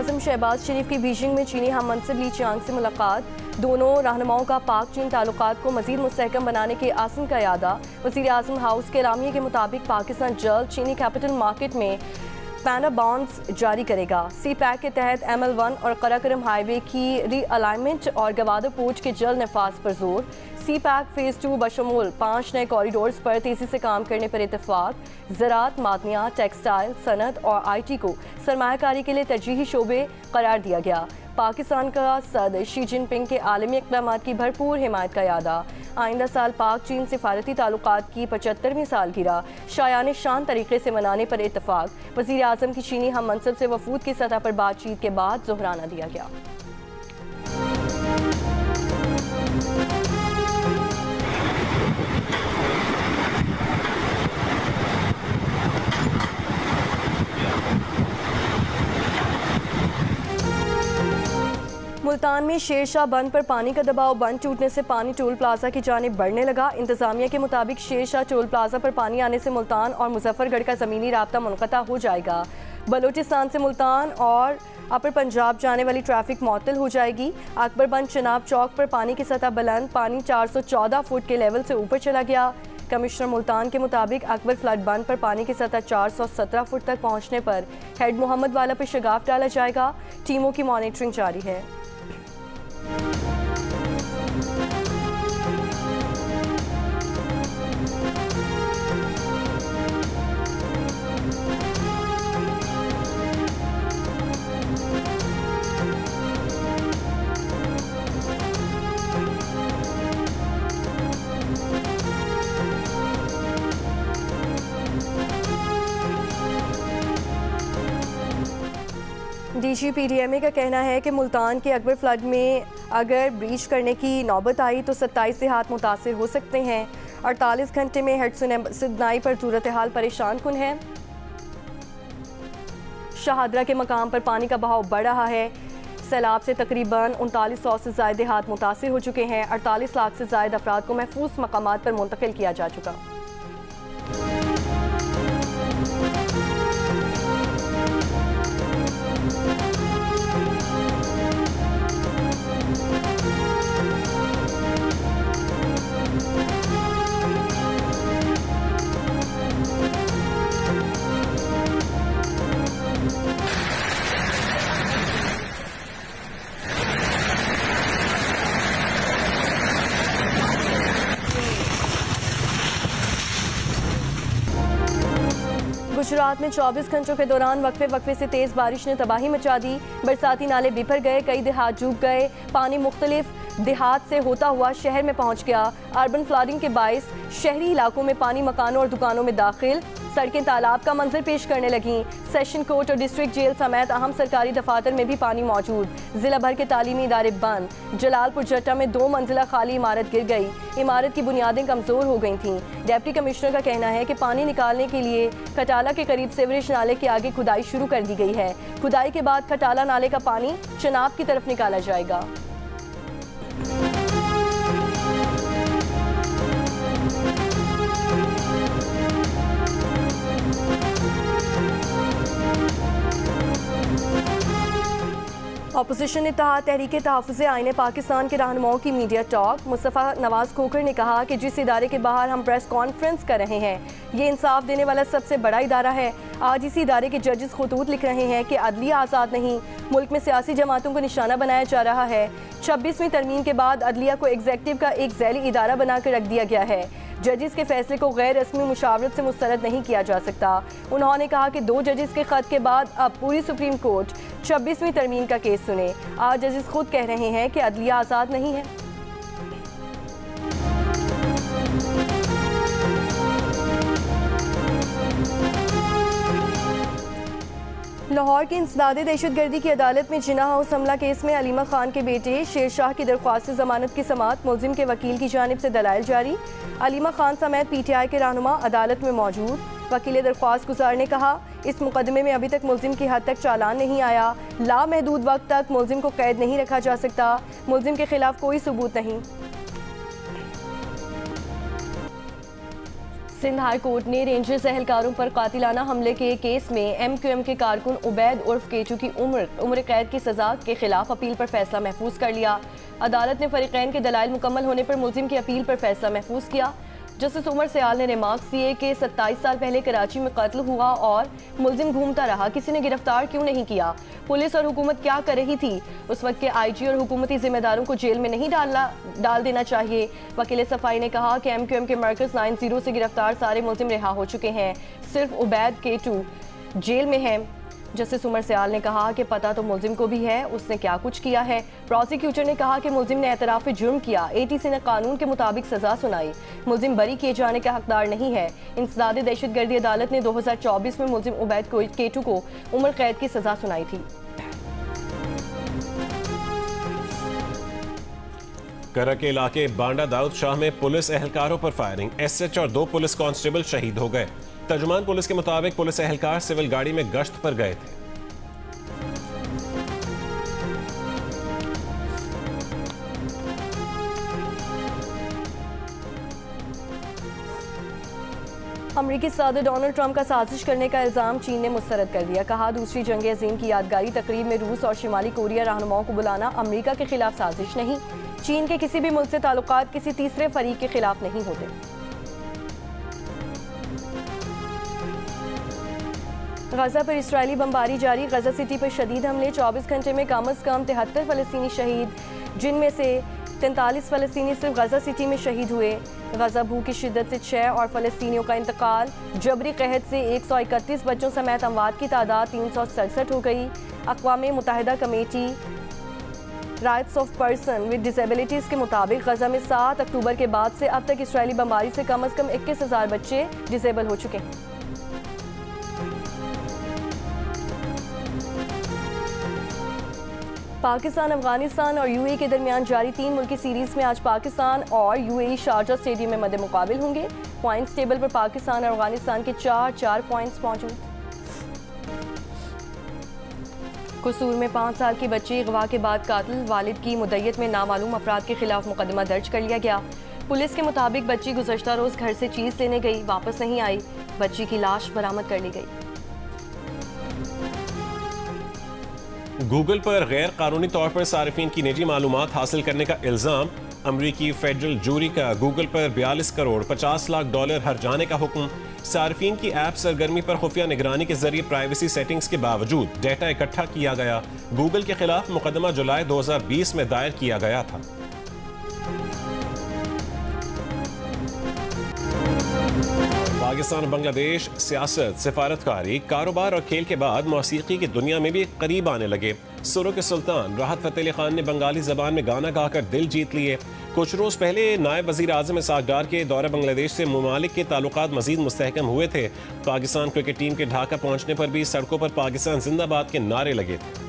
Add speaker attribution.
Speaker 1: आज़म शहबाज शरीफ की बीजिंग में चीनी हम मनसब ली चियांग से मुलाकात। दोनों रहनुमाओं का पाक चीन ताल्लुकात को मज़ीद मुस्तहकम बनाने के आज़म का इरादा। वज़ीर आज़म हाउस के एलामिया के मुताबिक पाकिस्तान जल्द चीनी कैपिटल मार्केट में पैना बॉन्ड्स जारी करेगा। सी पैक के तहत ML1 और कराकरम हाईवे की रीअलाइनमेंट और गवादर पोर्ट के जल्द नफाज पर जोर। सी पैक फेज़ 2 बशमूल 5 नए कॉरिडोर्स पर तेज़ी से काम करने पर इतफाक। ज़राअत, मादनियात, टेक्सटाइल, सनत और IT को सरमायाकारी के लिए तरजीही शोबे करार दिया गया। पाकिस्तान का सदर शी जिनपिंग के आलमी इक़दामात की भरपूर हिमायत का इरादा। आइंदा साल पाक चीन सिफारती ताल्लुकात की 75वीं सालगिरह शायान शान तरीके से मनाने पर इतफाक। वज़ीर आज़म की चीनी हम मनसब से वफूद की सतह पर बातचीत के बाद ज़ोहराना दिया गया। मुल्तान में शेरशाह बंद पर पानी का दबाव। बंद टूटने से पानी टोल प्लाजा की जानिब बढ़ने लगा। इंतजामिया के मुताबिक शेरशाह टोल प्लाजा पर पानी आने से मुल्तान और मुजफ्फरगढ़ का ज़मीनी राब्ता मुनक़ता हो जाएगा। बलोचिस्तान से मुल्तान और अपर पंजाब जाने वाली ट्रैफिक मअतल हो जाएगी। अकबर बंद चनाब चौक पर पानी की सतह बुलंद, पानी 414 फुट के लेवल से ऊपर चला गया। कमिश्नर मुल्तान के मुताबिक अकबर फ्लड बंद पर पानी की सतह 417 फुट तक पहुँचने पर हेड मोहम्मद वाला पर शगाफ डाला जाएगा। टीमों की मॉनिटरिंग जारी है। DGPDMA का कहना है कि मुल्तान के अकबर फ्लड में अगर ब्रीच करने की नौबत आई तो 27 देहात मुतासिर हो सकते हैं। 48 घंटे में हेड सिदनाई पर सूरत हाल परेशान कुन है। शाहदरा के मकाम पर पानी का बहाव बढ़ रहा है। सैलाब से तकरीबन 3900 से ज़ायद देहात मुतासिर हो चुके हैं। 48 लाख से ज़ायद अफराद को महफूज मकामात पर मुंतकिल किया जा चुका। गुजरात में 24 घंटों के दौरान वक्फे से तेज बारिश ने तबाही मचा दी। बरसाती नाले बिफर गए, कई देहात डूब गए। पानी मुख्तलिफ देहात से होता हुआ शहर में पहुंच गया। अर्बन फ्लडिंग के बाइस शहरी इलाकों में पानी मकानों और दुकानों में दाखिल। सड़कें तालाब का मंजर पेश करने लगीं। सेशन कोर्ट और डिस्ट्रिक्ट जेल समेत अहम सरकारी दफातर में भी पानी मौजूद। जिला भर के तालीमी इदारे बंद। जलालपुर जट्टा में 2 मंजिला खाली इमारत गिर गई। इमारत की बुनियादें कमज़ोर हो गई थीं। डिप्टी कमिश्नर का कहना है कि पानी निकालने के लिए खटाला के करीब सीवरेज नाले के आगे खुदाई शुरू कर दी गई है। खुदाई के बाद खटाला नाले का पानी चनाब की तरफ निकाला जाएगा। अपोजिशन इत्तेहाद तहरीके तहफ़्फ़ुज़े आईने पाकिस्तान के रहनुमाओं की मीडिया टॉक। मुस्तफ़ा नवाज खोखर ने कहा कि जिस इदारे के बाहर हम प्रेस कॉन्फ्रेंस कर रहे हैं, ये इंसाफ देने वाला सबसे बड़ा इदारा है। आज इसी इदारे के जजेस खतूत लिख रहे हैं कि अदलिया आज़ाद नहीं, मुल्क में सियासी जमातों को निशाना बनाया जा रहा है। 26वीं तरमीम के बाद अदलिया को एग्जेक्टिव का एक ज़ैली इदारा बनाकर रख दिया गया है। जजेस के फैसले को गैर रस्मी मुशावरत से मुस्तरद नहीं किया जा सकता। उन्होंने कहा कि 2 जजेस के खत के बाद अब पूरी सुप्रीम कोर्ट 26वीं तरमीम का केस सुने। आज जजेस खुद कह रहे हैं कि अदलिया आज़ाद नहीं है। लाहौर की इंसदादे दहशतगर्दी की अदालत में जिना हाउस हमला केस में अलीमा खान के बेटे शेरशाह की दरख्वास्त जमानत की समाअत। मुलजिम के वकील की जानिब से दलाइल जारी। अलीमा खान समेत PTI के रहनुमा अदालत में मौजूद। वकील दरख्वास्त गुजार ने कहा, इस मुकदमे में अभी तक मुलजिम की हद तक चालान नहीं आया। लामहदूद वक्त तक मुलजिम को कैद नहीं रखा जा सकता। मुलजिम के खिलाफ कोई सबूत नहीं। सिंध हाई कोर्ट ने रेंजर्स एहलकारों पर कातिलाना हमले के केस में MQM के कारकुन उबैद उर्फ केचू की उम्र कैद की सजा के खिलाफ अपील पर फैसला महफूज कर लिया। अदालत ने फरीकैन के दलाइल मुकम्मल होने पर मुलजिम की अपील पर फैसला महफूज किया। जस्टिस उमर सयाल ने रिमार्क्स दिए कि 27 साल पहले कराची में कत्ल हुआ और मुलजिम घूमता रहा, किसी ने गिरफ्तार क्यों नहीं किया? पुलिस और हुकूमत क्या कर रही थी? उस वक्त के IG और हुकूमती जिम्मेदारों को जेल में नहीं डाल देना चाहिए। वकील सफाई ने कहा कि MQM के मरकज 90 से गिरफ्तार सारे मुलजिम रिहा हो चुके हैं, सिर्फ उबैद केटू जेल में है। जस्टिस उमर सयाल ने कहा कि पता तो मुलजिम को भी है उसने क्या कुछ किया है। प्रोसिक्यूटर ने कहा कि मुलजिम ने एतराफ़ जुर्म किया, ATC ने कानून के मुताबिक सजा सुनाई, मुलजिम बरी किए जाने का हकदार नहीं है। इंसदाद दहशतगर्दी अदालत ने 2024 में मुलजिम उबैद केटू को उम्र कैद की सजा सुनाई थी।
Speaker 2: करा के इलाके बांडा दाऊद शाह में पुलिस एहलकारों पर फायरिंग, SH और 2 पुलिस कांस्टेबल शहीद हो गए। तर्जुमान पुलिस के मुताबिक पुलिस एहलकार सिविल गाड़ी में गश्त पर गए थे।
Speaker 1: अमरीकी सदर डोनाल्ड ट्रंप का साजिश करने का इल्जाम चीन ने मुस्तरद कर दिया। कहा, दूसरी जंग अज़ीम की यादगारी तकरीब में रूस और शिमाली कोरिया रहनुमाओं को बुलाना अमरीका के खिलाफ साजिश नहीं। चीन के किसी भी मुल्क से ताल्लुकात किसी तीसरे फरीक के खिलाफ नहीं होते। गजा पर इस्राएली बमबारी जारी, गजा सिटी पर शदीद हमले, 24 घंटे में कम अज़ कम 73 फ़लस्तीनी शहीद, जिनमें से 43 फ़लस्तीनी सिर्फ गजा सिटी में शहीद हुए। गजा भूख की शिद्दत से 6 और फ़लस्तीनियों का इंतकाल, जबरी कहत से 131 बच्चों समेत अमवात की तादाद 367 हो गई। अक़वाम मुत्तहिदा committee rights of person with disabilities के मुताबिक गजा में 7 अक्टूबर के बाद से अब तक इसराइली बमबारी से कम अज़ कम 21,000 बच्चे डिसेबल हो चुके हैं। पाकिस्तान, अफगानिस्तान और UAE के दरमियान जारी 3 मुल्की सीरीज में आज पाकिस्तान और UAE शारजा स्टेडियम में मद्दे मुकाबिल होंगे। पॉइंट्स टेबल पर पाकिस्तान और अफगानिस्तान के 4 पॉइंट्स मौजूद। कसूर में 5 साल की बच्ची अगवा के बाद कातिल वालिद की मुद्दत में नामालूम अफराद के खिलाफ मुकदमा दर्ज कर लिया गया। पुलिस के मुताबिक बच्ची गुज़श्ता रोज़ घर से चीज़ लेने गई, वापस नहीं आई। बच्ची की लाश बरामद कर ली गई।
Speaker 2: गूगल पर गैर कानूनी तौर पर सार्फिन की निजी मालूमात हासिल करने का इल्ज़ाम, अमरीकी फेडरल जूरी का गूगल पर 42 करोड़ 50 लाख डॉलर हर्जाने का हुक्म। सार्फिन की ऐप सरगर्मी पर खुफिया निगरानी के जरिए प्राइवेसी सेटिंग्स के बावजूद डेटा इकट्ठा किया गया। गूगल के खिलाफ मुकदमा जुलाई 2020 में दायर किया गया था। पाकिस्तान और बांग्लादेश सियासत, सिफारतकारी, कारोबार और खेल के बाद मौसीकी की दुनिया में भी करीब आने लगे। सुरों के सुल्तान राहत फ़तेह अली खान ने बंगाली ज़बान में गाना गाकर दिल जीत लिए। कुछ रोज़ पहले नायब वज़ीर आज़म इसहाक़ डार के दौरे बांग्लादेश से ममालिक के ताल्लुकात मज़ीद मुस्तहकम हुए थे। पाकिस्तान क्रिकेट टीम के ढाका पहुँचने पर भी सड़कों पर पाकिस्तान जिंदाबाद के नारे लगे थे।